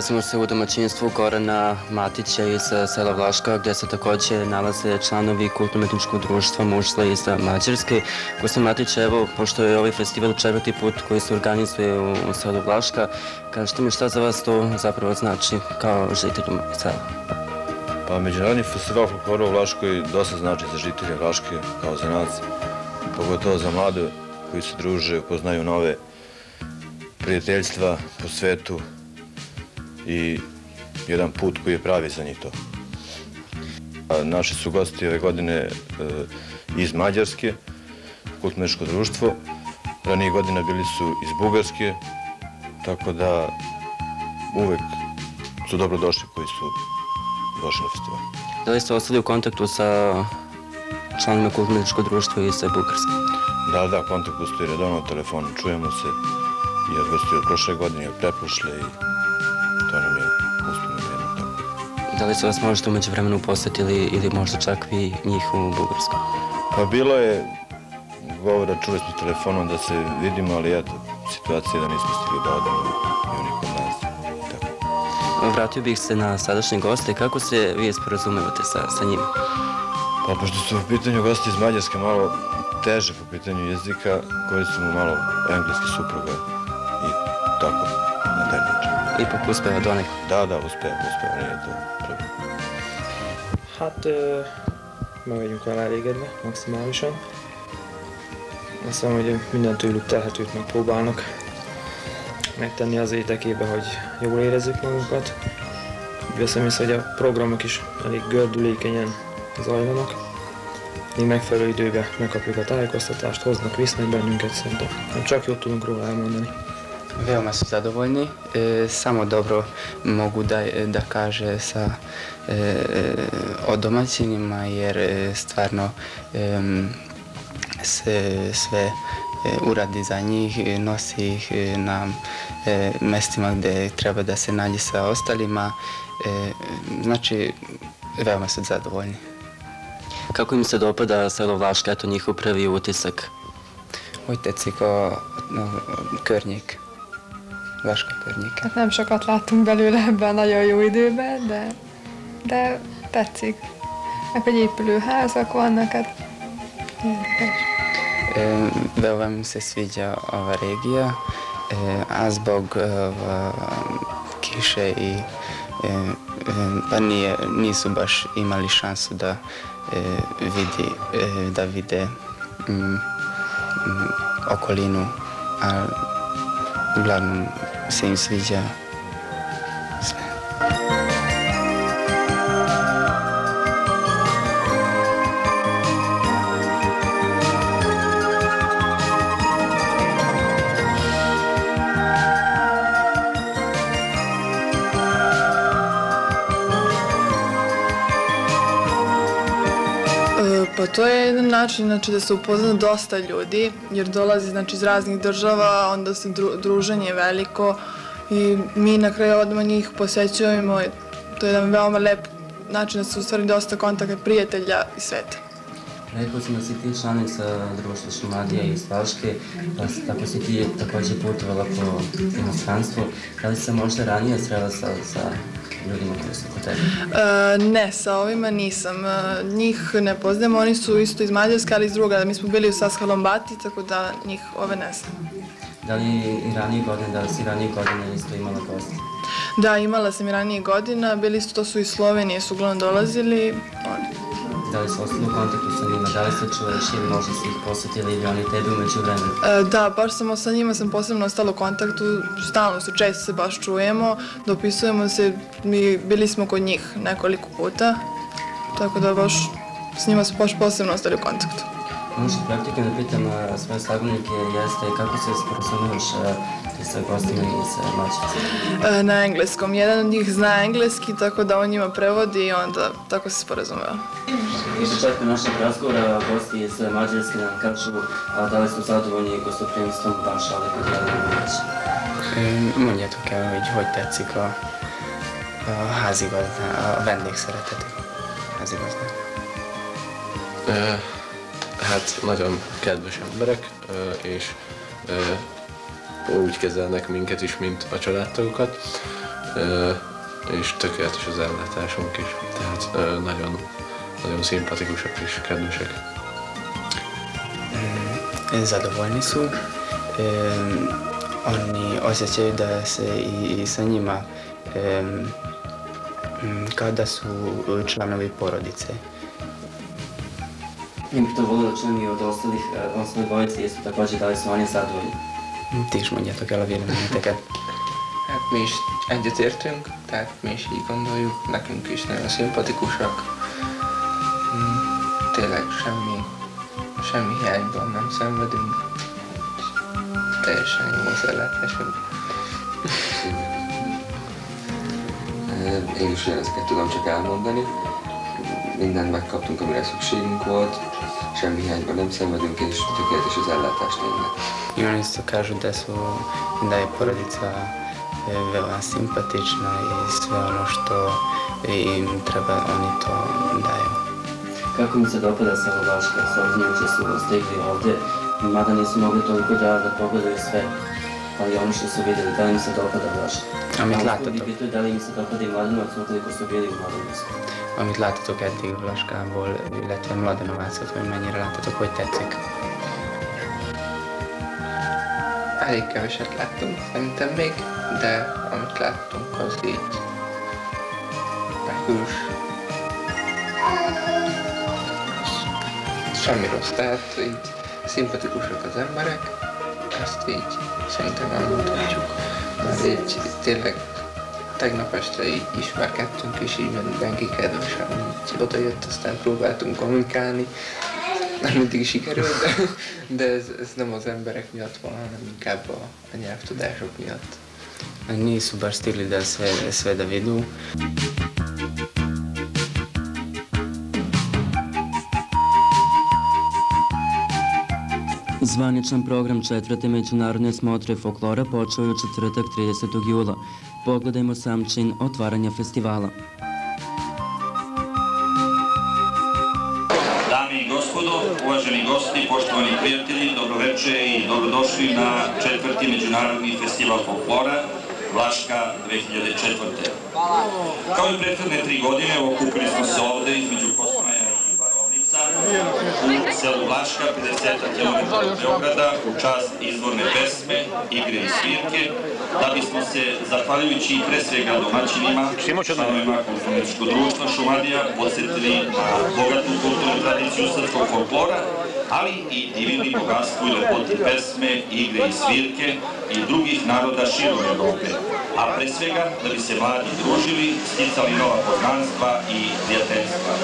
Nalazimo se u domaćinstvu Gorana Matića iz sela Vlaška, gde se takođe nalaze članovi kulturno-umetničkog društva Mušla iz Mađarske. Gospodin Matić, evo, pošto je ovaj festival 4. put koji se organizuje u selu Vlaška, kažete mi šta za vas to zapravo znači kao žitelju sela? Pa Međunarodni festival folklora u Vlaškoj dosta znači za žitelje Vlaške, kao za nas, pogotovo za mlade koji se druže, upoznaju nove prijateljstva po svetu i jedan put koji je pravi za njih to. Naši su gosti ove godine iz Mađarske, kulturno-umetničko društvo, ranije godina bili su iz Bugarske, tako da uvek su dobro došli koji su došli na festival. Da li ste ostali u kontaktu sa članovima kulturno-umetničkog društva iz Bugarske? Da, kontakt postoji redovno, telefonom čujemo se i odgostuje od prošle godine, od pretprošle i to nam je uspjeno jedno tako. Da li se vas možete umeđu vremenu posetili ili možda čak vi njih u Bugarsku? Pa bilo je govora, čuli smo telefonom da se vidimo, ali eto, situacija da nismo stigli da odemo i oni kod nas. Vratio bih se na sadašnje goste. Kako se vi sporazumevate sa njima? Pa pošto su u pitanju gosti iz Mađarske malo teže po pitanju jezika, koristimo malo engleski supruga i tako, na taj način. Ipak uspeva donekle? Da, uspeva, nije to problem. Hát meg vagyunk vele elégedve, maximálisan. Azt hiszem, hogy minden tőlük telhetőt megpróbálnak megtenni az érdekében, hogy jól érezzük magunkat. Veszem észre, hogy a programok is elég gördülékenyen zajlanak. Még megfelelő időben megkapjuk a tájékoztatást, hoznak, visznek bennünket, szerintem csak jót tudunk róla elmondani. Veoma su zadovoljni, samo dobro mogu da kaže o domaćinima jer stvarno sve uradi za njih, nosi ih na mestima gde treba da se nađe sa ostalima, znači veoma su zadovoljni. Kako im se dopada selo Vlaška, eto njihov prvi utisak? Úgy tetszik a környék, Vlaška környéke. Hát nem sokat láttunk belőle ebben a nagyon jó időben, de tetszik. Meg hogy épülő házak vannak, hát érdekes. Veoma mi se sviđa ova regija, a zbog kiše i pa nisu baš imali šansu da vide okolinu, a uglavnom se im sviđa sve. Pa to je jedan način da se upozna dosta ljudi, jer dolazi iz raznih država, onda se druženje je veliko i mi na kraju odmah njih posećujemo. To je jedan veoma lep način da se ustvari dosta kontakta prijatelja iz sveta. Rekao sam da si ti članica društva Šumadija iz Vlaške, tako si ti takođe putovala po inostranstvu. Da li se možda ranije srela sa ljudima koji su kod tebe? Ne, sa ovima nisam. Njih ne poznajem, oni su isto iz Mađarske, ali iz druga. Mi smo bili u Sashalom-Bati, tako da njih ove ne znam. Da li si ranije godine isto imala gosti? Da, imala sam i ranije godina. To su iz Slovenije, su uglavnom dolazili. Da li su ostali u kontaktu sa njima? Da li se čuješ ili možda si ih posetili ili oni tebi umeđu vremenu? Da, baš sa njima sam posebno ostala u kontaktu. Stalno su, često se baš čujemo, dopisujemo se. Bili smo kod njih nekoliko puta, tako da baš s njima smo baš posebno ostali u kontaktu. Ono što praktično da pitam svoje sagovornike jeste kako se sporazumiš sa gostima iz Mađarske? Na engleskom. Jedan od njih zna engleski, tako da on njima prevodi i onda tako se sporazumeva. I početku našeg razgovora gosti iz Mađarske nam kažu da li su zadovoljni gostoprimstvom vaš, ali kod jedan umeći. Mondjátok el, hogy tetszik a házigazda, a vendégszeretetük a házigazdák. Hát nagyon kedves emberek, és úgy kezelnek minket is, mint a családtagokat. és tökéletes az ellátásunk is, tehát nagyon szimpatikusak és kedvesek. Zadovoljni su. Oni osjećaju da se i sa njima kao da su članovi porodice. Ja bih to volio da čujem i od ostalih, odnosno dvojice, jesu također da li su oni zadovoljni. Ti is mondjátok el a véleményeteket. Hát mi is egyetértünk, tehát mi is így gondoljuk, nekünk is nagyon szimpatikusak. Tényleg semmi hiányban nem szenvedünk. Teljesen jó az ellátásunk. Én is ezeket tudom csak elmondani. Mindent megkaptunk, amire szükségünk volt, semmi hiányban nem szenvedünk, és tökéletes az ellátás tényleg. I oni isto kažu da je porodica veoma simpatična i sve ono što im treba, oni to daju. Kako mi se dopada Seloblaška, s ovdje učestvuju, stigli ovdje, mada nisu mogli toliko da pogledaju sve, ali ono što su vidjeli, da li mi se dopada Vlaška? Da li mi se dopada i Mladenovac, koliko su bili u Mladenovcu? Amit láttatok eddig Blaskából, illetve Mladenovácot, hogy mennyire láttatok, hogy tetszik? Elég keveset láttunk szerintem még, de amit láttunk, az így megős. Semmi rossz, tehát így szimpatikusak az emberek, ezt így szerintem elmondhatjuk. Mert így tényleg tegnap este így ismerkedtünk, és így mindenki kedvesen így odajött, aztán próbáltunk kommunikálni. Nem mindig sikerült, de ez nem az emberek miatt van, hanem inkább a nyelvtudások miatt. Nisu baš stigli da sve da vidu. Zvaničan program 4. međunarodne smotre folklora počeo je u četvrtak 30. jula. Pogledajmo sam čin otvaranja festivala. Dame i gospodo, uvaženi gosti, poštovani prijatelji, dobroveče i dobrodošli na 4. međunarodni festival folklora Vlaška 2004. Kao i prethodne 3 godine okupili smo se ovde između Kosmaja i Varovnica u selu Vlaška, 50 km od Beograda, u čast izvorne pesme, igre i svirke, da bismo se, zahvaljujući pre svega domaćinima, članovima Kulturno-umetničkog društva Šumadija, podsjetili na bogatu kulturnu tradiciju srpskog folklora, ali i divili bogatstvu i lepoti pesme, igre i svirke i drugih naroda širom Evrope, a pre svega da bi se mladi družili, sticali nova poznanstva i prijateljstva.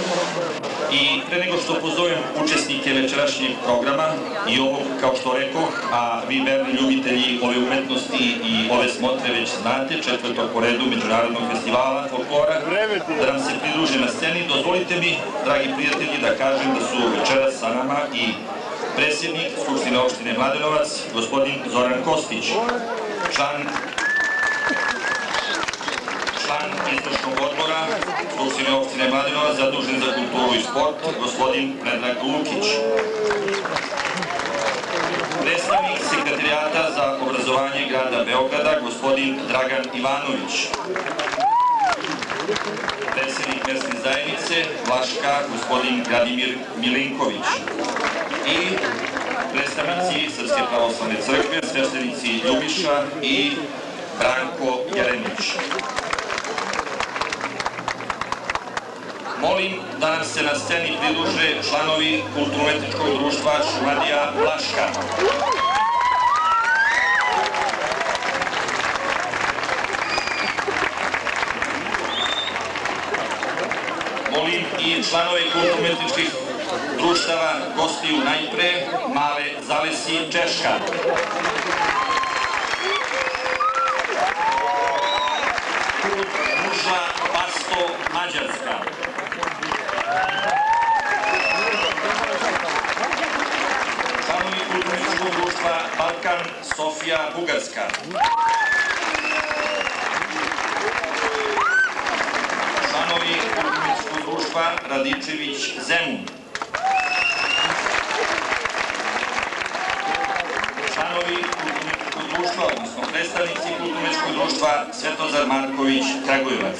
I pre nego što pozovem učesnike večerašnjeg programa i ovog, kao što rekoh, a vi verni ljubitelji ove umetnosti i ove smotre već znate, 4. po redu Međunarodnog festivala folklora, da nam se pridruže na sceni, dozvolite mi, dragi prijatelji, da kažem da su večeras sa nama i predsjednik Skupštine opštine Mladenovac, gospodin Zoran Kostić, član izvršnog odbora Skupštine opštine Mladenovac zadužen za kulturu i sport, gospodin Predrag Lukić. Predstavnik sekretarijata za obrazovanje grada Beograda, gospodin Dragan Ivanović. Predsednik mesne zajednice Vlaška, gospodin Vladimir Milinković. I predstavnici Srpske pravoslavne crkve, sveštenici Ljubiša i Branko Jeremić. Molim da nam se na sceni pridruže članovi Kulturno-umetničkog društva Šumadija Vlaška. Molim i članove kulturno-umetničkih društava gostiju najpre Male Zalesi Češka. Muža Basto Mađarska. Članovi kulturno-umetničkog društva Balkan Sofija Bugarska. Članovi kulturno-umetničkog društva Radičević Zemun. Članovi kulturno-umetničkog umetničkog društva, odnosno predstavnici kulturno-umetničkog društva Svetozar Marković Kragujevac.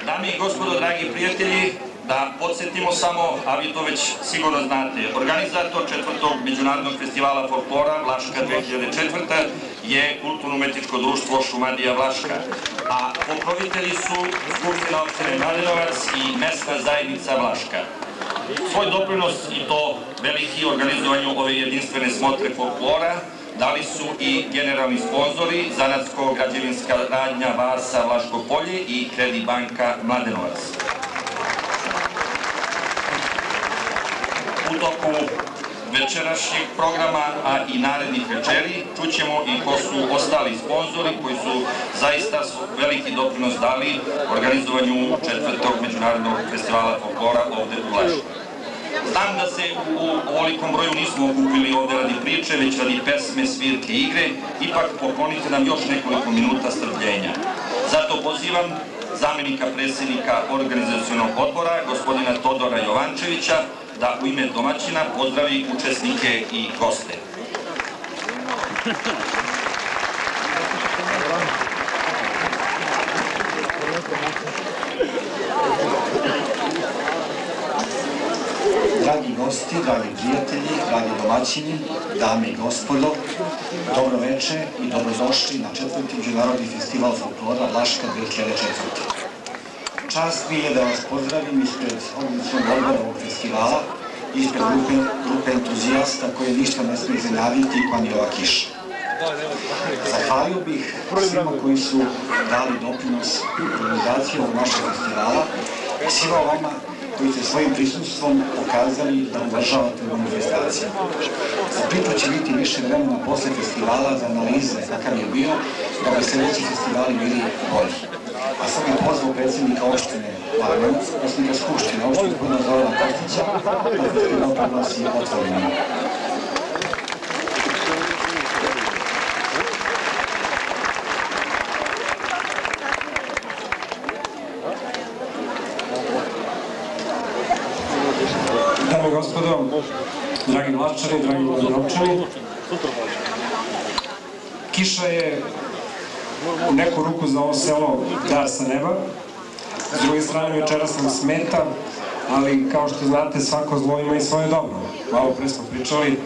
Dame i gospodo, dragi prijatelji, da podsjetimo samo, a vi to već sigurno znate, organizator 4. Međunarodnog festivala folklora Vlaška 2004. je Kulturno-umetničko društvo Šumadija Vlaška, a pokrovitelji su Skupština opštine Mladenovac i mesna zajednica Vlaška. Svoj doprinos i to veliki organizovanju ove jedinstvene smotre folklora dali su i generalni sponzori Zanatsko-građevinska radnja Vasa Vlaško polje i Kredi banka Mladenovac. U toku večerašnjeg programa, a i narednih večeri, čućemo i ko su ostali sponzori koji su zaista veliki doprinos dali organizovanju 4. Međunarodnog festivala folklora ovde u Vlaškoj. Znam da se u ovolikom broju nismo okupili ovde radi priče, već radi pesme, svirke i igre, ipak poklonite nam još nekoliko minuta strpljenja. Zato pozivam zamenika predsjednika organizacionog odbora, gospodina Todora Jovančevića, da u ime domaćina pozdravi učesnike i goste. Dragi gosti, dragi prijatelji, dragi domaćini, dame i gospodo, dobro veče i dobrodošli na 4. Međunarodni festival folklora Vlaška 2004. Čast mi je da vas pozdravim ispred organizacionog odbora ovog festivala, ispred grupe entuzijasta koje ništa ne smije iznenaditi, pa ni ova kiša. Zahvalio bih svima koji su dali doprinos organizaciji ovog našeg festivala i svima vama koji ste svojim prisustvom pokazali da uvažavate manifestaciju. Za priču će biti više vremena posle festivala za analize kakav je bio, da bi sledeći festivali bili bolji. A sad bih pozvao predsjednika opštine Mladenovac, predsjednika Skupštine opštine gospodina Zorana Kostića, da festival proglasi otvorenim. Dame i gospodo, dragi Vlaščani, dragi Mladenovčani, kiša je u neku ruku za ovo selo dar sa neba. S druge strane, večeras nam smeta, ali kao što znate, svako zlo ima i svoje dobro. Malo pre smo pričali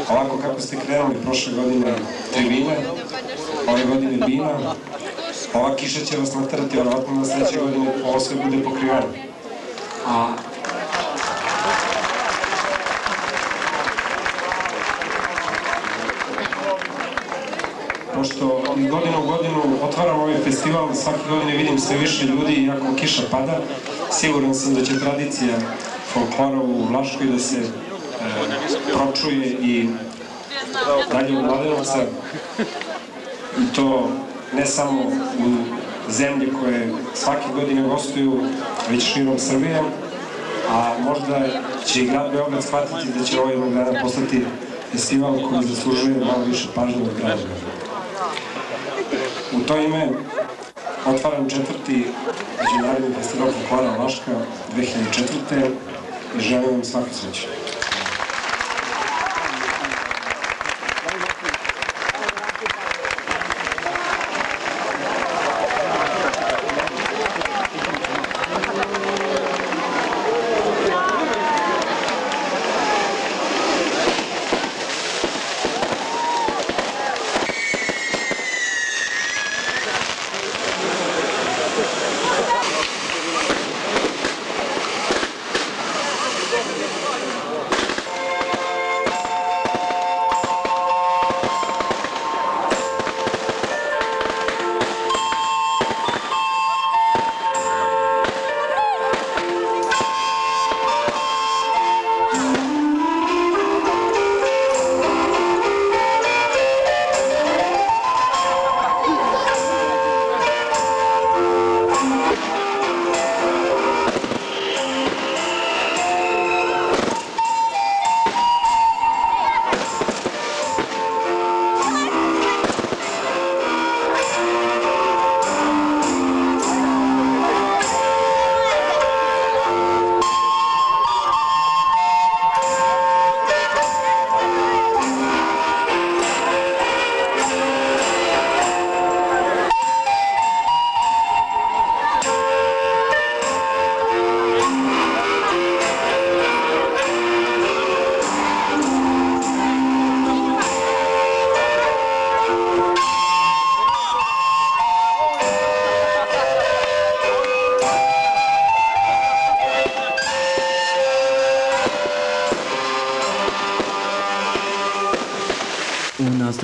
ovako kako ste krenuli prošle godine tribine, ove godine bina. Ova kiša će vas naterati, verovatno na sledeće godine ovo sve bude pokriveno. Pošto iz godine u godinu otvaram ovaj festival, svake godine vidim sve više ljudi, iako kiša pada. Siguran sam da će tradicija folklora u Vlaškoj da se pročuje i dalje od Mladenovca. I to ne samo u zemlje koje svake godine gostuju, već širom Srbije. A možda će i grad Beograd shvatiti da će ovaj jednog dana postati festival koji zaslužuje malo više pažnje od građana. U to ime otvaram 4. Međunarodni festival folklora Vlaška 2004. i želim vam svaku sreću.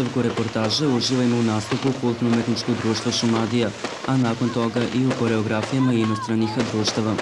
nastavku reportaže uživajmo u nastupu Kulturno-umetničkog društva Šumadija, a nakon toga i u koreografijama inostranih društava.